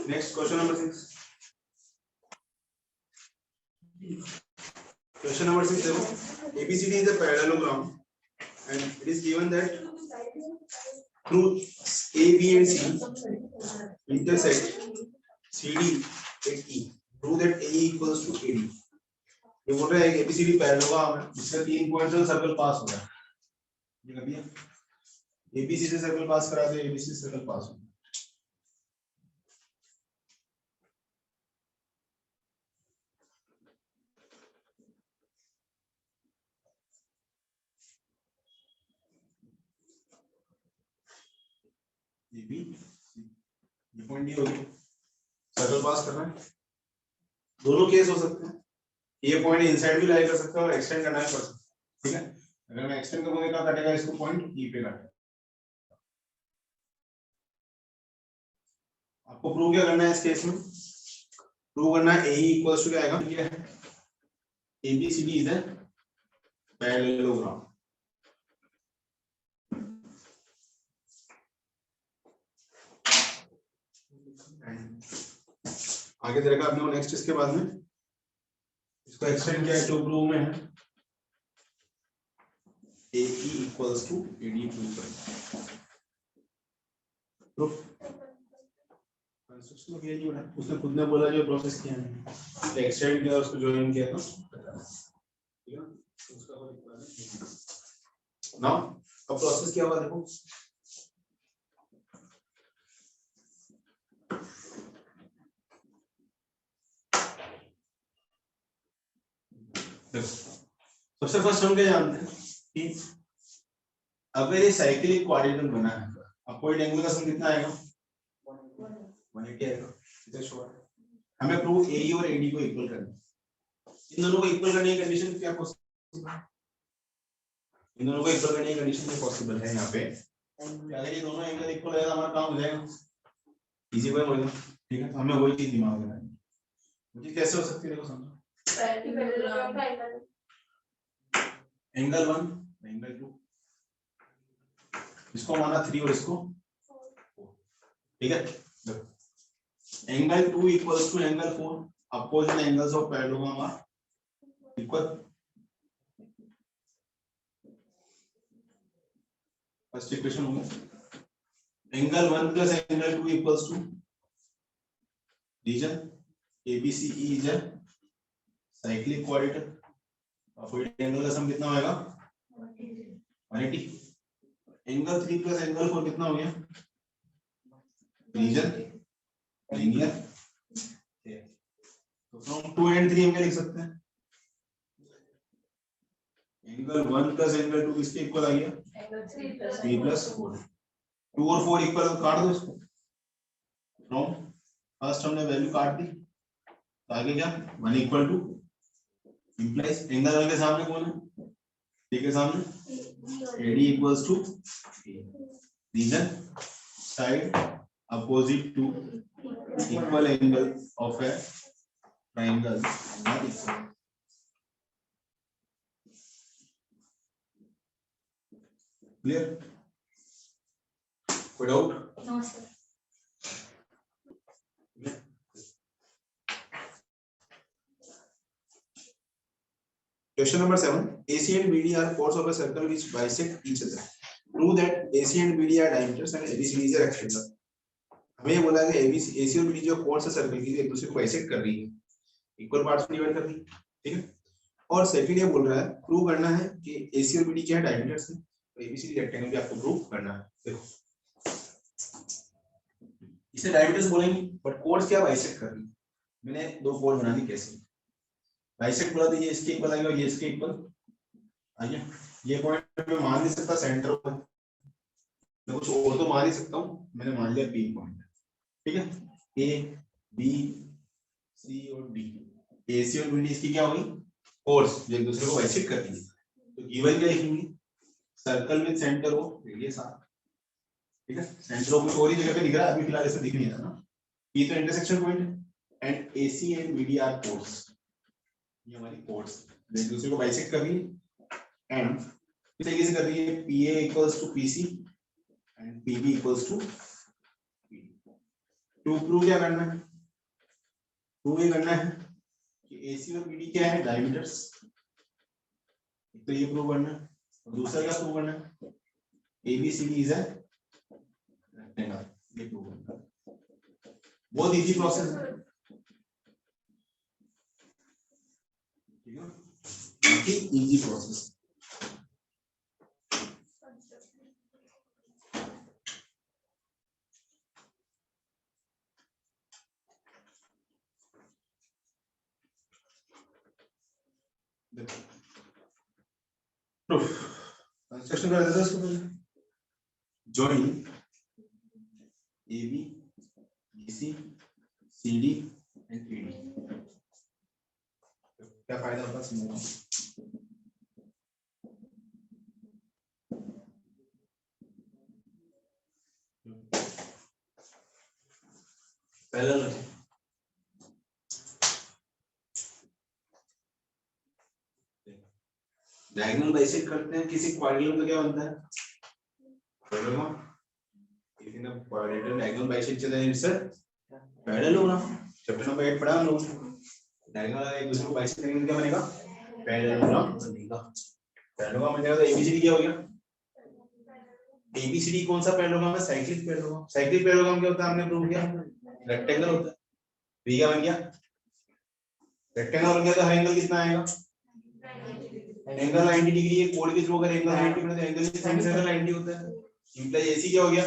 Next question number 6. Question number 6. ABCD is a parallelogram, and it is given that through A, B, and C intersect CD at E. Prove that AE equals to AD. ये बोल रहा है कि ABCD parallelogram है जिसका 3 point से circle पास हो रहा है। ये कर दिया, ABC से सर्कल पास करा दे, ABC से सर्कल पास हो। AB ये पॉइंट ये हो गया, सर्कल पास करना है। दोनों केस हो सकते हैं, ये पॉइंट इनसाइड भी लाई कर सकता है और एक्सटेंड करना है, ठीक है। अगर मैं एक्सटेंड करूंगा क्या कटेगा, इसको पॉइंट ई पे काटेगा। आपको प्रूव क्या करना है इस केस में, प्रूव करना है AE इक्वल्स टू क्या आएगा, क्या है ABCD इज अ पैरेललोग्राम। आगे देखा आपने नेक्स्ट इसके बाद में इसको एक्सटेंड किया है, जो प्रूव में है AE equals to AD prove करें। प्रूफ कंस्ट्रक्शन किया जो है उसने खुद ने बोला, जो प्रोसेस किया है एक्सटेंड किया उसको ज्वाइन किया था, ठीक है। उसका कोई दिक्कत नहीं। नाउ अब प्रोसेस क्या हुआ देखो, सबसे फर्स्ट हम क्या जानते हैं कि अगर ये साइक्लिक क्वाड्रेंट बना है, अब पॉइंट एंगल का सम कितना आएगा, 180 आएगा। इतना शॉर्ट हमें प्रूव AE और AD को इक्वल करना है। इन दोनों को इक्वल करने की कंडीशन क्या पॉसिबल है, इन दोनों को इक्वल करने की कंडीशन क्या पॉसिबल है यहाँ पे, अगर ये दोनों एंगल इक्वल है तो हमारा काम हो जाएगा, इजी वे होगा, ठीक है। तो हमें वही चीज दिमाग में रखनी है। मुझे कैसे हो सकती है देखो समझो, एंगल 1 एंगल 2, इसको माना 3 और इसको 4, ठीक है। Angle 2 equals to angle 4, opposite angles of parallelogram are equal. First equation होगा angle 1 plus angle 2 equals to reason ABCE is a cyclic quadrant. Opposite angle का सम कितना होगा 180। एंगल 3 प्लस एंगल 4 कितना हो गया, रीजन लीनियर। तो from 2 and 3 हम क्या लिख सकते हैं, एंगल 1 प्लस एंगल 2 किसके इक्वल आ गया, 3 प्लस 4। 2 और 4 इक्वल, काट दो इसको। फ्रॉम फर्स्ट हमने वैल्यू काट दी, तो आगे क्या 1 इक्वल टू इंप्लाइज एंगल 1 के सामने कौन है, ठीक है, सामने AD equals to reason side opposite to equal angle of a triangle not equal. Clear, कोई doubt? No sir. Question number 7. AC and BD are chords of a circle which bisect each other. Prove that AC and BD are diameters and ABCD is a rectangle. हमें ये बोला कि AC और BD जो chords है circle की एक दूसरे को bisect कर रही है, इक्वल पार्ट्स में डिवाइड कर रही है, ठीक है। और सेकंड ये बोल रहा है प्रूव करना है कि AC और BD क्या है, डायमीटर्स है, तो ABCD रेक्टेंगल भी आपको प्रूव करना है। देखो इसे डायमीटर्स बोलेंगे बट chords क्या bisect कर रही है। मैंने दो chord बना दी, कैसे बाइसेक्ट बोला, तो ये इसके इक्वल आ गया और ये इसके इक्वल आ गया। ये पॉइंट मैं मान नहीं सकता सेंटर पर, मैं कुछ और तो मान ही सकता हूँ, मैंने मान लिया P पॉइंट, ठीक है। A B C और D, AC और BD इसकी क्या होगी, कोर्स जो एक दूसरे को बाइसेक्ट करती है। तो गिवन क्या लिखेंगे, सर्कल विद सेंटर हो रेडियस r, ठीक है। सेंटर ऑफ कुछ और ही जगह पे दिख रहा है, अभी फिलहाल ऐसे दिख नहीं रहा ना। P तो इंटरसेक्शन पॉइंट है and AC and BD are chords, ये हमारी कोर्स एक दूसरे को बाइसेक्ट कर रही है एंड इस तरीके से कर रही है PA equals to PC and PB equals to PD, to prove क्या करना है, प्रूव ये करना है कि AC और BD क्या है, डायमीटर्स। तो ये प्रूव करना है, और दूसरा क्या प्रूव करना है, ABCD इज अ रेक्टेंगल, ये प्रूव करना है। बहुत इजी प्रोसेस है, ठीक है, काफी इजी प्रोसेस। कंस्ट्रक्शन कर देते हैं इसको पहले। Join AB BC CD and PD। क्या फायदा होता है समझो। पहला डायगोनल बाइसेक्ट करते हैं किसी क्वाड्रिलेटरल तो क्या बनता है, पैरेललोग्राम। किसी ने क्वाड्रिलेटरल डायगोनल बाइसेक्ट चला है, इससे पैरेललोग्राम। चैप्टर नंबर 8 पढ़ा हम लोग। डायगोनल एक दूसरे को बाइसेक्ट करेंगे तो क्या बनेगा, पैरेललोग्राम बनेगा। पैरेललोग्राम बनेगा तो ABCD क्या हो गया, ABCD कौन सा पैरेललोग्राम है, साइक्लिक पैरेललोग्राम। साइक्लिक पैरेललोग्राम क्या होता है, हमने प्रूव किया, रेक्टेंगल होता है। ये क्या बन गया, रेक्टेंगल बन गया तो हर एंगल कितना आएगा, एंगल 90 डिग्री है। कोड के थ्रू अगर एंगल 90 बने तो एंगल की साइन से 90 होता है। इंप्लाई AC क्या हो गया,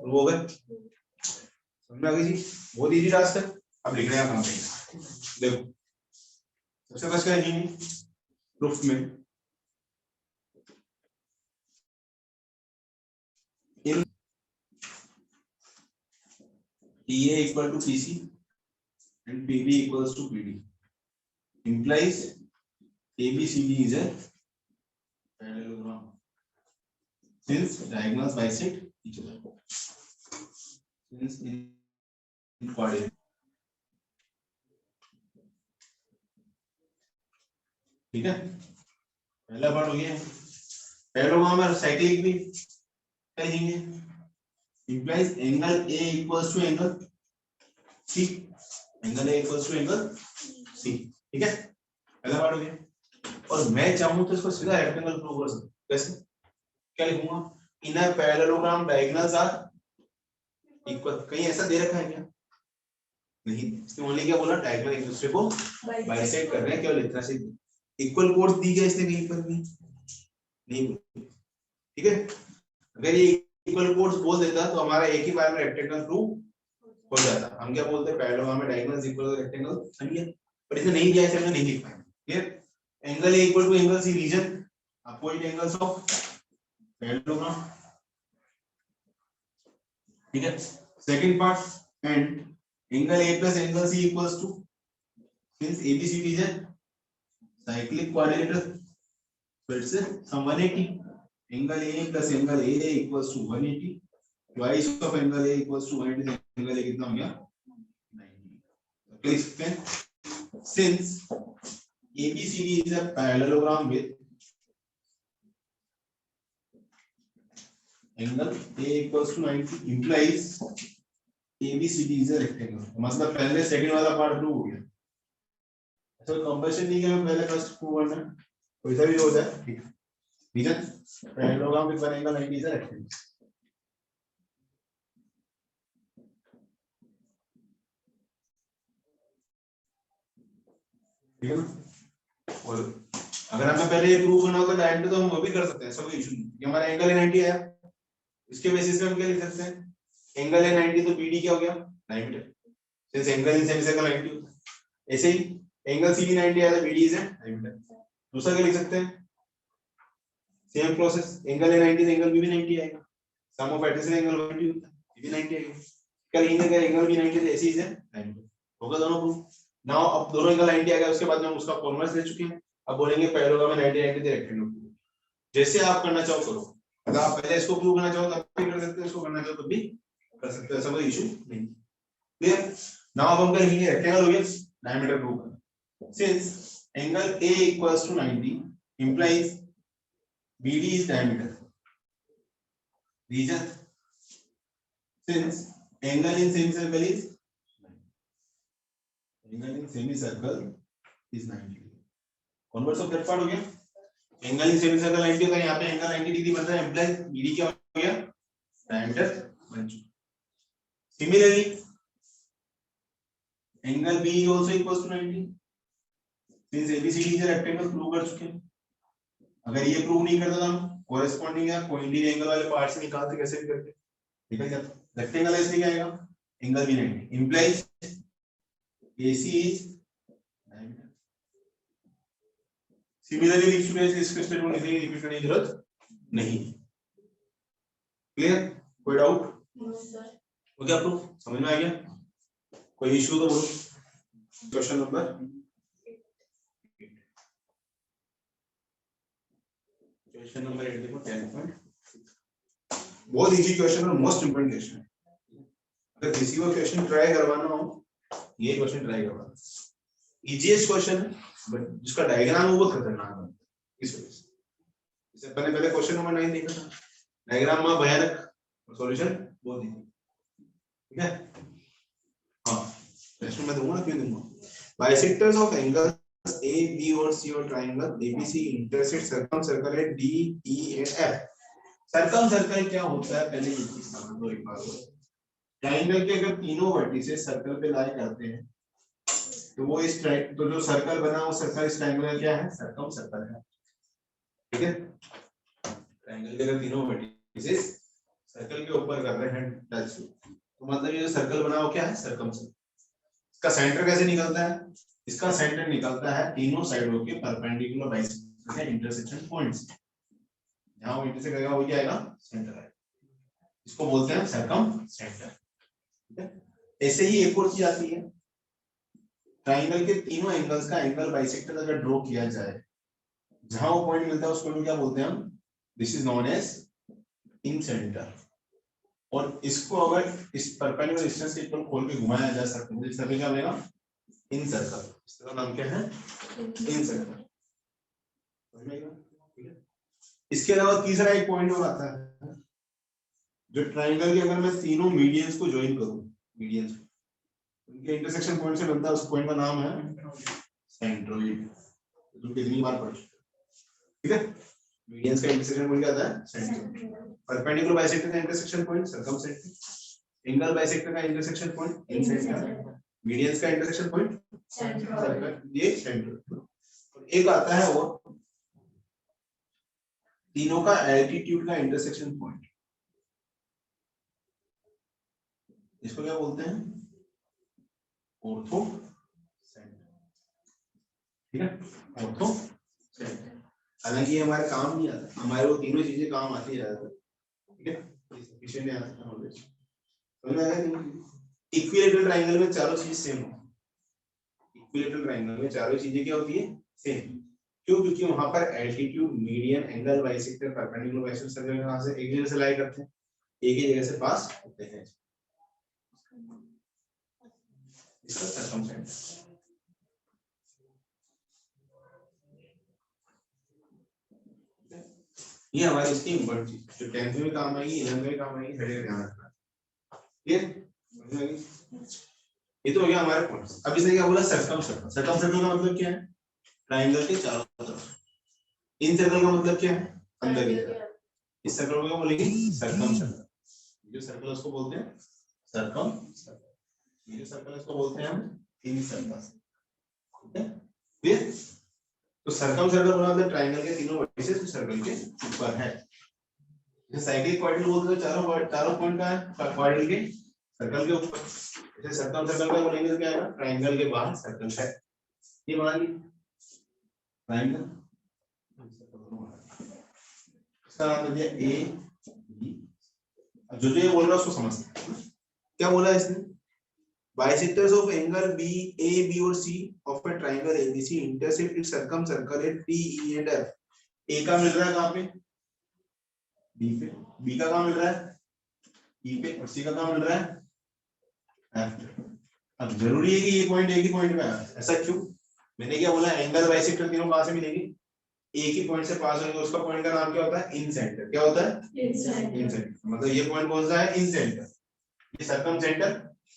वो हो गया। समझ में आ गई जी, बहुत इजी टास्क है। अब लिखने का काम करेंगे। देखो सबसे फर्स्ट क्या है प्रूफ में, इन TA equal to PC and PB equals to PD implies ABCD is a parallelogram since diagonals bisect each other. Since in coordinate, ठीक है, पहला पार्ट हो गया। पैरेललोग्राम में साइक्लिक भी कहेंगे, implies angle A equals to angle C, angle A equals to angle C, ठीक है, पहला पार्ट हो गया। और मैं चाहूं तो इसको सीधा रेक्टेंगल प्रूव कर सकता हूं। कैसे, क्या लिखूंगा, in a parallelogram diagonals are equal. कहीं ऐसा दे रखा है क्या, नहीं, इसने ओनली क्या बोला, डायगोनल एक दूसरे को बाइसेक्ट कर रहे हैं, केवल इतना से। इक्वल कोर्स दी गया इसने कहीं पर भी नहीं, ठीक है। अगर ये इक्वल कोर्स बोल देता तो हमारा एक ही बार में रेक्टेंगल प्रूव हो जाता। हम क्या बोलते हैं, पैरेललोग्राम में डायगोनल्स इक्वल टू रेक्टेंगल, समझिए। पर इसने नहीं दिया, इसलिए हमने नहीं लिख पाए। Clear, angle A equal to angle C, reason opposite angles of parallelogram, ठीक है। Second part, and angle A plus angle C equals to, since ABCD is a cyclic quadrilateral, so it's some 180. Angle A plus angle A equals to 180. Twice of angle A equals to 180. Angle A कितना हो गया, 90. Please explain. Since ABCD is a parallelogram with angle A equals to 90, implies ABCD is a rectangle. मतलब पहले second वाला part prove हो गया। तो compulsion नहीं है, पहले फर्स्ट प्रूव करना, वैसा भी हो जाए, ठीक है। Reason parallelogram with one angle 90 is a rectangle, ठीक है ना। और अगर हमें पहले ये प्रूव करना होगा डायरेक्ट तो हम वो भी कर सकते हैं, सब इशू नहीं। ये हमारा एंगल है 90 आया, इसके बेसिस पे हम क्या लिख सकते हैं, एंगल है 90 तो BD क्या हो गया, डायमीटर, सिंस एंगल इन सेमिसर्कल 90 होता है। ऐसे ही एंगल C भी 90 आया तो BD इज डायमीटर। दूसरा क्या लिख सकते हैं, सेम प्रोसेस, एंगल है 90 तो एंगल B भी 90 आएगा, सम ऑफ एडजेसेंट एंगल 180 होता है, ये भी 90 आएगा। क्या लिखेंगे, अगर एंगल भी 90 तो ऐसे ही है डायमीटर, होगा दोनों प्रूफ। नाउ अब दोनों एंगल 90 आ गया, उसके बाद में हम उसका फॉर्मूला ले चुके हैं। अब बोलेंगे पैरेललोग्राम में 90 90 रेक्टेंगल, जैसे आप करना चाहो करो। अगर आप पहले इसको प्रूव करना चाहो तब भी कर सकते हो, इसको करना चाहो तब भी कर सकते हो, ऐसा कोई इशू नहीं। क्लियर, नाउ अब हम करेंगे रेक्टेंगल हो गया, डायमीटर प्रूव करना। Since angle A equals to 90 implies BD is diameter, reason since angle in semi circle is angle in semi circle is 90 degree. Converse of that part हो गया। Angle in semi circle 90 होगा, यहाँ पे angle 90 degree बन रहा है, employee BD क्या हो गया, डायमीटर बन चुका। Similarly angle B is also equal to 90, since ABCD is a rectangle prove कर चुके हैं। अगर ये प्रूव नहीं करता हम कोरेस्पोंडिंग या कोइंसिडेंट एंगल वाले पार्ट से निकालते कैसे भी करके निकल जाता। रेक्टेंगल है इसलिए क्या आएगा, एंगल भी 90 implies AC is diameter। Similarly लिख चुके हैं, इसके स्टेटमेंट लिखने की रिपीट करने की जरूरत नहीं। क्लियर, कोई डाउट हो गया? आपको समझ में आ गया? कोई इश्यू तो बोलो। क्वेश्चन नंबर 8 देखो 10 पॉइंट। बहुत इजी क्वेश्चन और मोस्ट इंपोर्टेंट क्वेश्चन है। अगर किसी को क्वेश्चन ट्राई करवाना हो ये क्वेश्चन ट्राई करवाना, इजीएस्ट क्वेश्चन है बट जिसका डायग्राम है वो खतरनाक है। इस वजह से इससे पहले क्वेश्चन नंबर 9 देखा था, डायग्राम में भयानक और सॉल्यूशन बहुत इजी। ठीक है, हाँ क्वेश्चन मैं दूंगा, क्यों दूंगा। Bisectors of angles A, B और C और triangle ABC intersect circumcircle at D, E and F। Circumcircle क्या होता है पहले ये चीज समझ लो एक बार। ट्रायंगल के अगर तीनों वर्टिसेस सर्कल पे लाई करते हैं तो वो इस तो जो सर्कल बना वो सर्कल इस ट्रायंगल का क्या है, सर्कमसर्कल है। ठीक है, ट्रायंगल के अगर तीनों वर्टिसेस सर्कल के ऊपर कर रहे हैं टच, तो मतलब ये जो सर्कल बना वो क्या है, सर्कमसर्कल। इसका सेंटर कैसे निकलता है, इसका सेंटर निकलता है तीनों साइडों के परपेंडिकुलर बाइसेक्टर के इंटरसेक्शन पॉइंट्स। जहां वो इंटरसेक्ट करेगा वो क्या आएगा, सेंटर है। इसको बोलते हैं सर्कमसेंटर। ठीक है, ऐसे ही एक और चीज आती है, ट्रायंगल के तीनों एंगल्स का एंगल बाइसेक्टर अगर ड्रॉ किया जाए, जहां वो पॉइंट मिलता है उस पॉइंट को क्या बोलते हैं हम, this is known as incentre. और इसको अगर इस परपेंडिकुलर डिस्टेंस के इक्वल खोल के घुमाया जा सकता है, इस तरह क्या बनेगा, इन सर्कल। इसका नाम क्या है, इन सर्कल। ठीक है, इसके अलावा तीसरा एक पॉइंट और आता है, जो ट्रायंगल के अगर मैं तीनों मीडियंस को ज्वाइन करूं, मीडियंस उनके इंटरसेक्शन पॉइंट से बनता है, उस पॉइंट का नाम है सेंट्रोइड। तुम कितनी बार पढ़ चुके हो। ठीक है, मीडियंस का इंटरसेक्शन पॉइंट क्या आता है, सेंट्रोइड। परपेंडिकुलर बाइसेक्टर का इंटरसेक्शन पॉइंट सर्कमसेंटर। एंगल बाइसेक्टर का intersection point in centre. Medians का इंटरसेक्शन पॉइंट सेंट्रोइड, ये सेंट्रोइड। और एक आता है वो तीनों का एल्टीट्यूड का इंटरसेक्शन पॉइंट, इसको क्या बोलते हैं, ऑर्थो सेंटर। ठीक है, ऑर्थो सेंटर। हालांकि हमारे काम नहीं आता, हमारे वो तीनों चीजें काम आती है ज्यादातर। ठीक है, विषय में आता है नॉलेज। समझ में आया नहीं? इक्विलैटरल ट्रायंगल में चारों चीज सेम हो। इक्विलैटरल ट्रायंगल में चारों चीजें क्या होती है, सेम। क्यों? क्योंकि वहां पर altitude, median, angle bisector, perpendicular bisector circle कहां से एक जगह से लाई करते हैं, एक ही जगह से पास होते हैं। इसका सर्कमसेंटर। ये हमारी इसकी इंपॉर्टेंट चीज जो 10th में काम आएगी, 11th में काम आएगी, हर जगह ध्यान रखना। क्लियर? ये तो हो गया हमारे पॉइंट्स। अब इसने क्या बोला, सर्कमसर्कल। सर्कमसर्कल का मतलब क्या है, ट्रायंगल के चारों तरफ। इन सर्कल का मतलब क्या है, अंदर की तरफ। इस सर्कल को क्या बोलेंगे, सर्कमसर्कल। जो सर्कल उसको बोलते हैं सर्कमसर्कल। ये जो सर्कल इसको बोलते हैं हम इन सर्कल। ठीक है, क्लियर? तो सर्कमसर्कल बना मतलब ट्रायंगल के तीनों वर्टिसेस सर्कल के ऊपर है। जैसे साइक्लिक क्वाड्रिल बोलते हैं, चारों पॉइंट का है क्वाड्रिल के सर्कल के ऊपर। जैसे सर्कमसर्कल का बोलेंगे तो क्या आएगा, ट्रायंगल के बाहर सर्कल है। ये बना ली ट्रायंगल। इसका नाम दिया ए बी। अब जो ये बोल रहा है उसको समझते हैं। क्या बोला है इसने, bisectors of angle B, A B और C of a triangle ABC intersect its circumcircle at D, E and F. A का मिल रहा है कहां पे, बी पे। बी का कहां मिल रहा है, ई पे। और सी का कहां मिल रहा है, एफ पे। अब जरूरी है कि ये पॉइंट एक ही पॉइंट पे आए, ऐसा क्यों? मैंने क्या बोला, एंगल बाइसेक्टर तीनों कहां से मिलेंगे, एक ही पॉइंट से पास होंगे। उसका पॉइंट का नाम क्या होता है, इन सेंटर। क्या होता है, इन सेंटर। मतलब ये पॉइंट कौन सा है, इन सेंटर। ये सर्कमसेंटर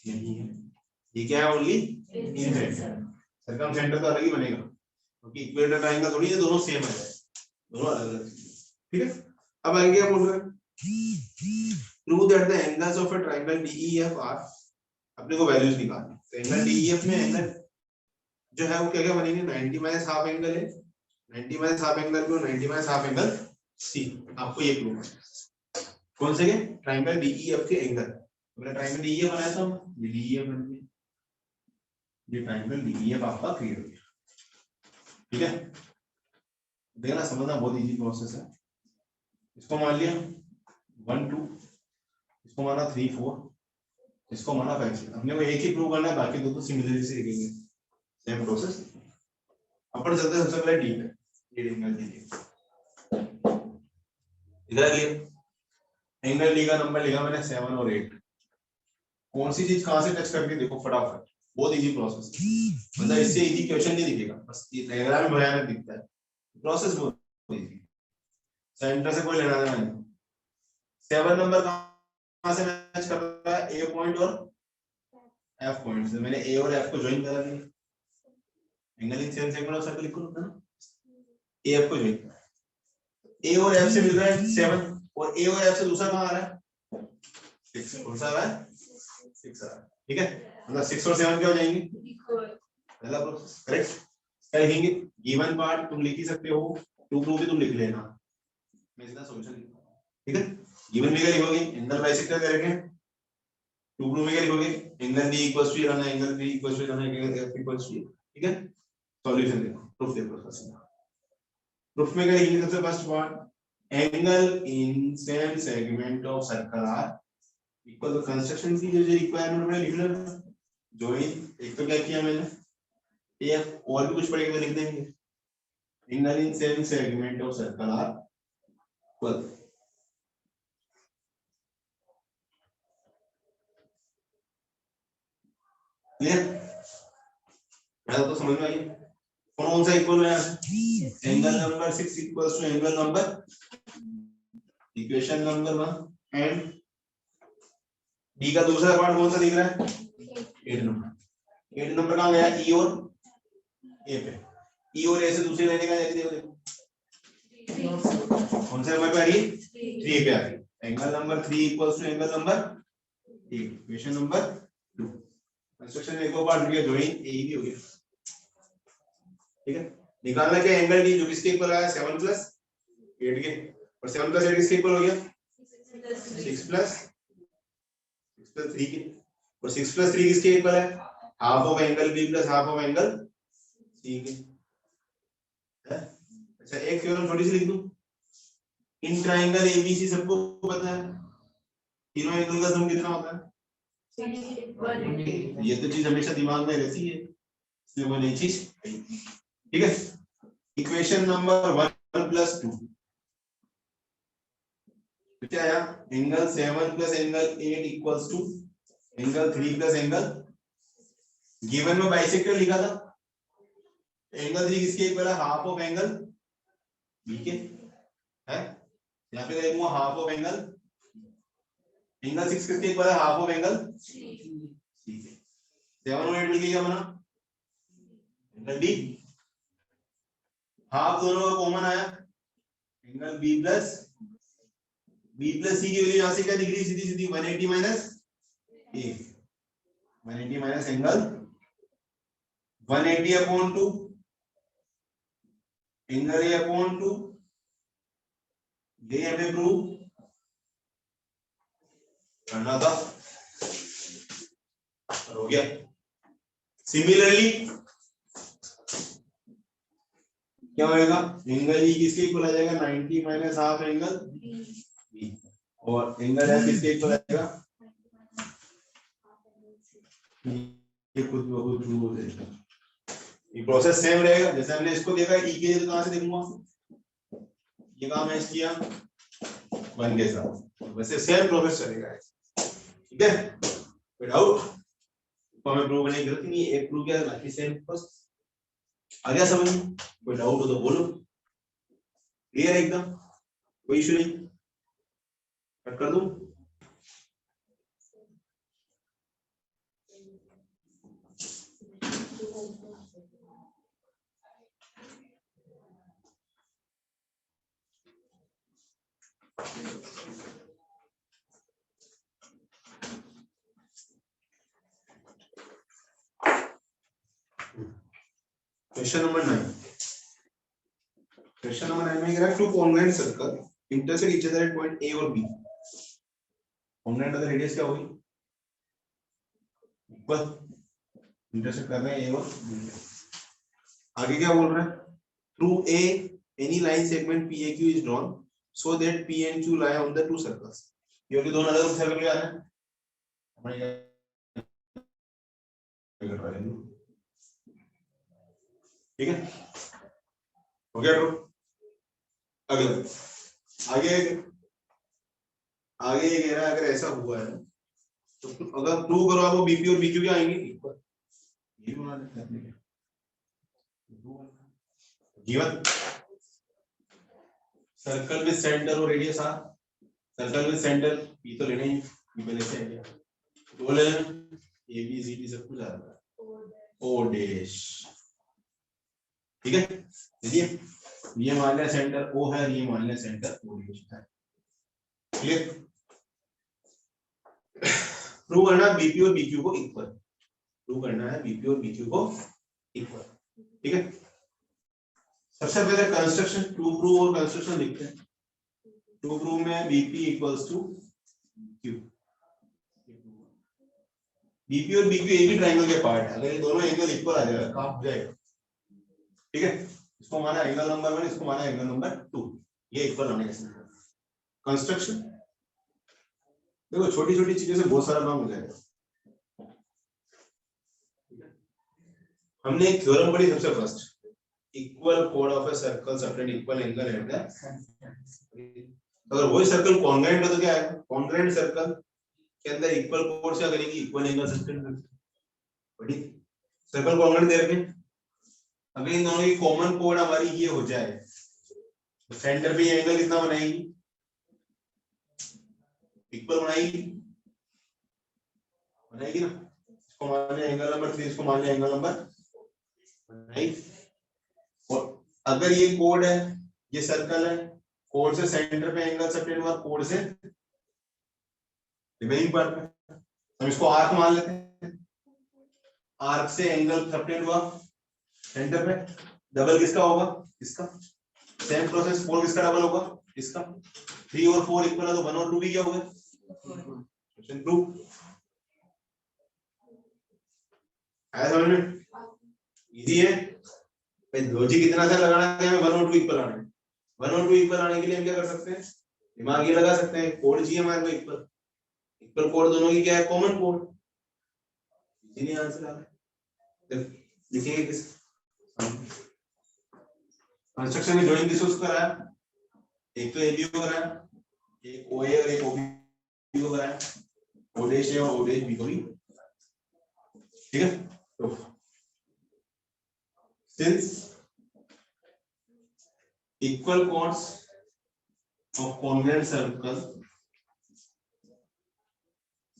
नहीं है, ये क्या है ओनली इन सेंटर। सर्कमसेंटर तो अलग ही बनेगा क्योंकि इक्वेटर ट्रायंगल थोड़ी है दोनों सेम है, दोनों अलग अलग। ठीक है, अब आगे क्या बोल रहे हैं, prove that the angles of a triangle DEF are, अपने को वैल्यूज निकालनी। तो एंगल डीईएफ में एंगल जो है वो क्या क्या बनेंगे, 90 माइनस हाफ एंगल है, 90 माइनस हाफ एंगल को 90 माइनस हाफ एंगल सी, आपको ये प्रूव है। कौन से के ट्रायंगल डीईएफ के एंगल, मेरा ट्रायंगल डीईएफ बनाया था, ये डीईएफ बन गया, ये ट्रायंगल डीईएफ आपका क्लियर हो गया। ठीक है, देखना समझना बहुत इजी प्रोसेस है। इसको मान लिया 1 2, इसको माना 3 4, इसको माना 5 6, हमने को एक ही प्रूव करना है, बाकी दो तो सिमिलरली से लिखेंगे, सेम प्रोसेस। अपन चलते हैं सबसे पहले डी पे, ये एंगल डी इधर लिए एंगल डी का नंबर लिखा मैंने 7 और 8। कौन सी चीज कहां से टच करके देखो फटाफट, बहुत इजी प्रोसेस है, मतलब इससे इजी क्वेश्चन नहीं दिखेगा, बस ये डायग्राम में भयानक दिखता है, प्रोसेस बहुत इजी, सेंटर से कोई लेना देना नहीं। 7 नंबर कहां से मैच कर रहा है, ए पॉइंट और एफ पॉइंट से, मैंने ए और एफ को ज्वाइन करा दिया, angle in same segment of circle लिखो ना, ए एफ को ज्वाइन, ए और एफ से मिल रहा है 7, और ए और एफ से दूसरा कहां आ रहा है 6, कौन सा आ रहा है 6 आ रहा है। ठीक है, मतलब 6 और 7 क्या हो जाएंगे, पहला प्रोसेस करेक्ट, क्या लिखेंगे, गिवन पार्ट तुम लिख ही सकते हो, टू प्रूव भी तुम लिख लेना, मैं इसका सॉल्यूशन लिखूंगा। ठीक है, गिवन में क्या लिखोगे, एंगल बाइसेक्टर करेंगे, टू प्रूव में क्या लिखोगे, एंगल डी इक्वल्स टू रहना, एंगल बी इक्वल्स टू रहना, एंगल एफ इक्वल्स टू। ठीक है, सॉल्यूशन देखो, प्रूफ देखो फर्स्ट, प्रूफ में क्या लिखेंगे, सबसे first part, angle in same segment of circle are equal to construction की जो रिक्वायरमेंट मैंने लिख लेना, जॉइन, एक तो क्या किया मैंने, एफ, और भी कुछ पड़ेगा तो लिख देंगे, angle in same segment of circle are equal, clear, पहले तो समझ में आई, कौन सा इक्वल है, angle number 6 equals to angle number, equation number 1, and D का दूसरा पार्ट कौन सा दिख रहा है, 8 नंबर, 8 नंबर कहां गया, ई और ए पे, ई और ए से दूसरी लाइन कहां जाती है, देखो कौन से नंबर पे आ रही है, 3 पे आ रही है, angle number 3 equals to angle number 8, equation number 2, construction में एक और पार्ट गया, ज्वाइन ए भी हो गया। ठीक है, निकालना क्या, एंगल डी जो किसके इक्वल आया 7 प्लस 8 के, और 7 प्लस 8 किसके इक्वल हो गया 6 प्लस 3 के, और 6 प्लस 3 किसके इक्वल है, half of angle B plus half of angle C के। अच्छा, एक थ्योरम छोटी सी लिख दूं, इन ट्रायंगल एबीसी सबको पता है, तीनों एंगल का सम कितना होता है, ये तो चीज हमेशा दिमाग में रहती है, इसलिए वो नई चीज। ठीक है, इक्वेशन नंबर 1 प्लस 2 क्या आया, angle 7 plus angle 8 equals to angle 3 plus angle, given में बाइसेक्टर लिखा था, एंगल 3 किसके इक्वल है, हाफ ऑफ एंगल बी के, है यहाँ पे लिखूंगा हाफ ऑफ एंगल, एंगल 6 किसके इक्वल है, हाफ ऑफ एंगल सी के, 7 और 8 मिलके क्या बना, एंगल डी, हाफ दोनों का कॉमन आया, एंगल बी प्लस सी की वैल्यू यहां से क्या दिख रही है, सीधी सीधी 180 minus A, 180 minus angle 180 upon 2 angle A upon 2, ये हमें प्रूव करना था, हो गया। सिमिलरली क्या होगा, एंगल ई किसके इक्वल आ जाएगा 90 माइनस हाफ एंगल बी, और एंगल एफ किसके इक्वल आएगा, ये खुद ब खुद प्रूव हो जाएगा, ये प्रोसेस सेम रहेगा, जैसे हमने इसको देखा ई के लिए, तो कहां से देखूंगा, ये कहां मैच किया 1 के साथ, वैसे सेम प्रोसेस चलेगा। ठीक है, कोई डाउट, तो हमें प्रूव करने की जरूरत नहीं है, एक प्रूव किया बाकी सेम प्रोसेस, आ गया समझ में, कोई डाउट हो तो बोलो, क्लियर है एकदम, कोई इशू नहीं, कट कर दूं। Question number 9। क्वेश्चन नंबर 9 में कह रहा है two congruent circle intersect each other at point A और बी। कॉन्ग्रुएंट अगर रेडियस क्या होगी? इक्वल। इंटरसेक्ट कर रहे हैं ए और बी। आगे क्या बोल रहा है? Through a any line segment PAQ is drawn so that P and Q lie on the two circles। ये भी दोनों अलग सर्कल क्या है? ठीक है, हो गया। अगला आगे आगे ये कह रहा है अगर ऐसा हुआ है तो अगर प्रूव करो आपको बीपी और बीक्यू क्या आएंगे? ये बना देते हैं गिवन सर्कल विद सेंटर और radius R. Circle with centre P तो लेना ही, पी पहले से है तो ले ए बी सी डी सब कुछ आ रहा है ओ डैश। ठीक है, देखिए ये मान लिया सेंटर ओ है, ये मान लिया सेंटर ओ डैश है। क्लियर? प्रूव करना है बीपी और बीक्यू को इक्वल। प्रूव करना है बीपी और बीक्यू को इक्वल। ठीक है, सबसे पहले कंस्ट्रक्शन टू प्रूव और कंस्ट्रक्शन लिखते हैं। टू प्रूव में BP equals to Q. BP और बीक्यू एक ही ट्रायंगल के पार्ट है, अगर ये दोनों एंगल इक्वल आ जाएगा काम हो जाएगा। ठीक है, इसको माना एंगल नंबर 1, इसको माना एंगल नंबर 2, ये इक्वल होने का कंस्ट्रक्शन। देखो छोटी छोटी चीजों से बहुत सारा काम हो जाएगा। हमने एक थ्योरम पढ़ी सबसे first, equal code of a circle subtend equal angle at the. अगर वही सर्कल कॉन्ग्रुएंट है तो क्या है? कॉन्ग्रुएंट सर्कल के अंदर इक्वल कोड क्या करेंगे? इक्वल एंगल सबटेंड करेंगे। बड़ी सर्कल कॉन्ग्रुएंट दे रखे, अगर इन दोनों की कॉमन कोड हमारी ये हो जाए तो सेंटर पे एंगल कितना बनाएगी? इक्वल बनाएगी ना। इसको मान लिया एंगल नंबर 3, इसको मान लिया एंगल नंबर 9। और अगर ये कोड है, ये सर्कल है, कोड से सेंटर पे एंगल सबटेंड हुआ, कोड से रिमेनिंग पार्ट पे हम इसको आर्क मान लेते हैं। आर्क से एंगल सबटेंड हुआ सेंटर पे, डबल किसका होगा? इसका। सेम प्रोसेस 4 किसका डबल होगा? इसका। 3 और 4 इक्वल है तो 1 और 2 भी क्या होगा? क्वेश्चन 2 आया समझ में? इजी है भाई, लॉजिक इतना सा लगाना है हमें 1 और 2 इक्वल आने। 1 और 2 इक्वल आने के लिए हम क्या कर सकते हैं? दिमाग ये लगा सकते हैं, कोड चाहिए हमारे को इक्वल। इक्वल कोड दोनों की क्या है? Common code. इसीलिए आंसर आ रहा है। लिखेंगे किस कंस्ट्रक्शन में जॉइंट किसको कराया? एक तो एबी को कराया, एक ओए और एक ओबी को कराया, ओ डैश ए और ओ डैश बी को भी। ठीक है, तो since equal chords of congruent circle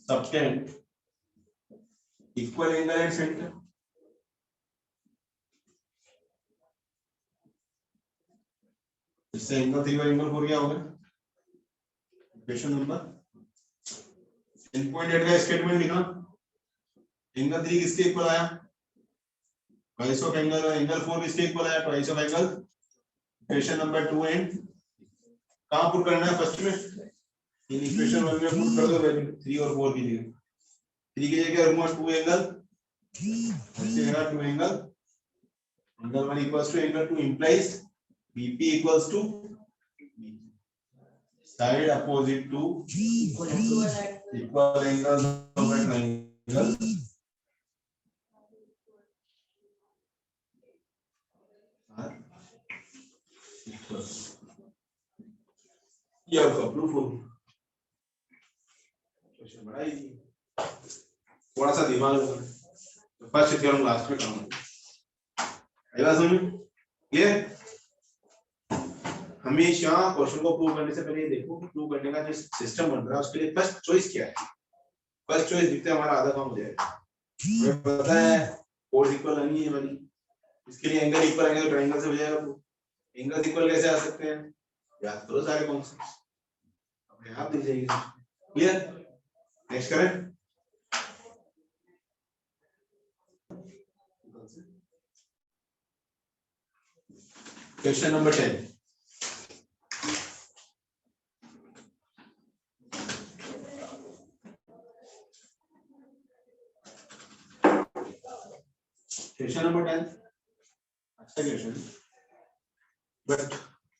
subtend equal angle at center, इससे एंगल 3 और एंगल 4 क्या होगा? Question number and point at का स्टेटमेंट लिखना। एंगल 3 किसके इक्वल आया? ट्वाइस ऑफ एंगल, और एंगल 4 किसके इक्वल आया? Twice of angle. Question number 2 and कहां पुट करना है? फर्स्ट में इन इक्वेशन 1 में पुट कर दो वैल्यू 3 और 4 की जगह। 3 की जगह रखूंगा 2 एंगल, ऐसे है 2 angle, angle 1 equals to angle 2 implies BP equals to side opposite to equal angles of a triangle are equal। ये आपका प्रूफ हो। क्वेश्चन बड़ा इजी, थोड़ा सा दिमाग लगाना। फर्स्ट थ्योरम लास्ट में काम आएगा। समझ क्लियर? हमेशा क्वेश्चन को प्रूव करने से पहले ये देखो कि प्रूव करने का जो सिस्टम बन रहा है उसके लिए फर्स्ट चॉइस क्या है। फर्स्ट चॉइस जितने हमारा आधा काम हो जाएगा। हमें पता है कोर्स इक्वल आनी है वाली, इसके लिए एंगल इक्वल आएंगे तो ट्रायंगल से हो जाएगा। तो एंगल इक्वल कैसे आ सकते हैं, याद करो सारे कॉन्सेप्ट्स, अपने आप दिख जाएगी। क्लियर, नेक्स्ट करें। Question number 10। क्वेश्चन नंबर 10 अच्छा क्वेश्चन, बट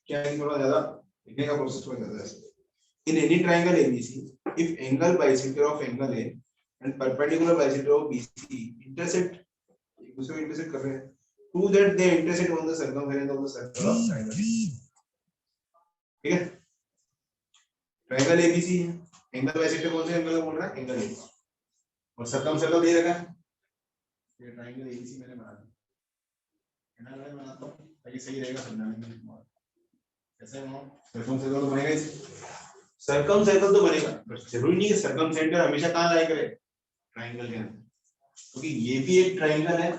क्या है थोड़ा ज्यादा लिखने का प्रोसेस थोड़ा ज्यादा है। In any triangle ABC if angle bisector of angle A and perpendicular bisector of BC intersect, एक दूसरे को इंटरसेक्ट कर रहे हैं, prove that they intersect on the circumference of the circle of triangle. ठीक है, ट्रायंगल एबीसी है, angle bisector कौन से एंगल को बोल रहा है, एंगल ए, और सर्कम दे रखा है। ये ट्रायंगल एबीसी मैंने बना दिया, मैं बनाता हूं ताकि सही रहेगा समझाने में। कैसे सर्कम सर्कल तो बनेगा, सर्कम सर्कल तो बनेगा, बट जरूरी नहीं है सर्कम सेंटर हमेशा कहां लाया करे, ट्रायंगल के अंदर, क्योंकि ये भी एक ट्रायंगल है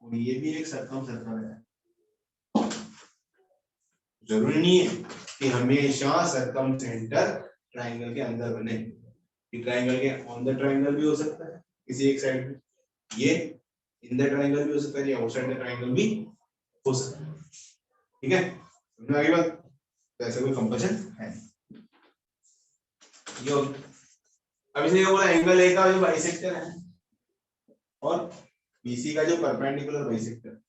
और ये भी एक सर्कम सर्कल है। जरूरी नहीं है कि हमेशा सर्कम सेंटर ट्रायंगल के अंदर बने, कि ट्रायंगल के ऑन द ट्रायंगल भी हो सकता है किसी एक साइड में, ये इन द ट्रायंगल भी हो सकता है, या आउटसाइड द ट्रायंगल भी हो सकता है। ठीक है, समझ आ गई बात, तो ऐसा कोई कंपल्शन है नहीं। ये अब इसने बोला एंगल ए का जो बाइसेक्टर है और बीसी का जो परपेंडिकुलर बाइसेक्टर,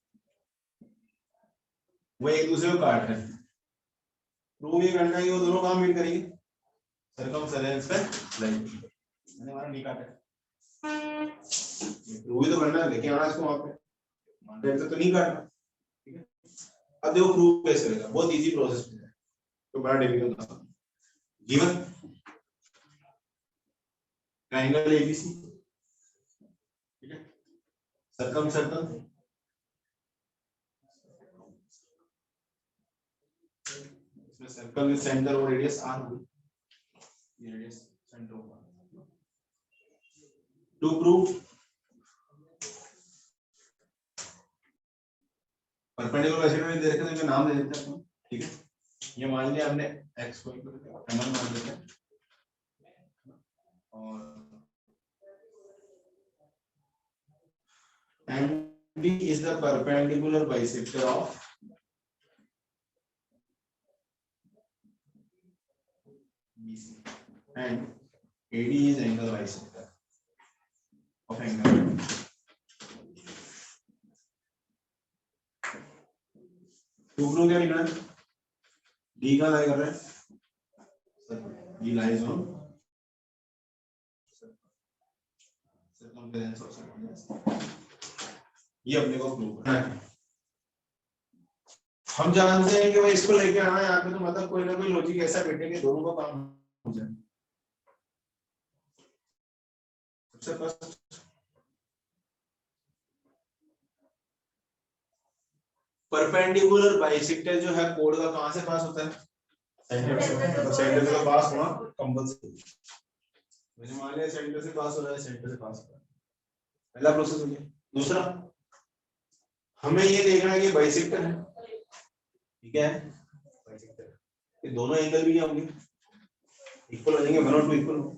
वो एक दूसरे को काट रहे हैं। प्रूव ये करना है कि वो दोनों काम मीट करेंगे सर्कमफेरेंस पे लाइन। मैंने हमारा नहीं काटा, प्रूव ही तो करना है, लेके आना इसको वहां पे, मान तो नहीं काटना। ठीक है, अब देखो प्रूव कैसे होगा, बहुत इजी प्रोसेस है, तो बड़ा डिफिकल्ट था। गिवन ट्रायंगल एबीसी, ठीक है, सर्कम सर्कल, इसमें सर्कल में सेंटर और रेडियस आर होगी, ये रेडियस सेंटर होगा। टू प्रूव परपेंडिकुलर बाइसेक्टर में दे रखे हैं, इनका नाम दे देते हैं। ठीक है, ये मान लिया हमने x को एमएल मान लेते हैं, और MB is the perpendicular bisector of BC and AD is angle bisector of angle। To prove क्या लिखना है, D का लाई कर रहे हैं, D lies on circumference of circle, ये अपने को प्रूव करना है। हम जानते हैं कि भाई इसको लेके आना है यहाँ पे, तो मतलब कोई ना कोई लॉजिक ऐसा बैठेगा दोनों का काम हो जाए। सबसे फर्स्ट परपेंडिकुलर बाइसेक्टर जो है कोड का कहां से पास होता है, सेंटर से, तो सेंटर से पास होना कंपल्सरी। मुझे मान लिया सेंटर से पास हो रहा है, सेंटर से पास हो रहा है, पहला प्रोसेस हो गया। दूसरा, हमें ये देखना है कि बाइसेक्टर है, ठीक है, बाइसेक्टर, ये दोनों एंगल भी क्या होंगे, इक्वल हो जाएंगे, 1 और 2 इक्वल हो,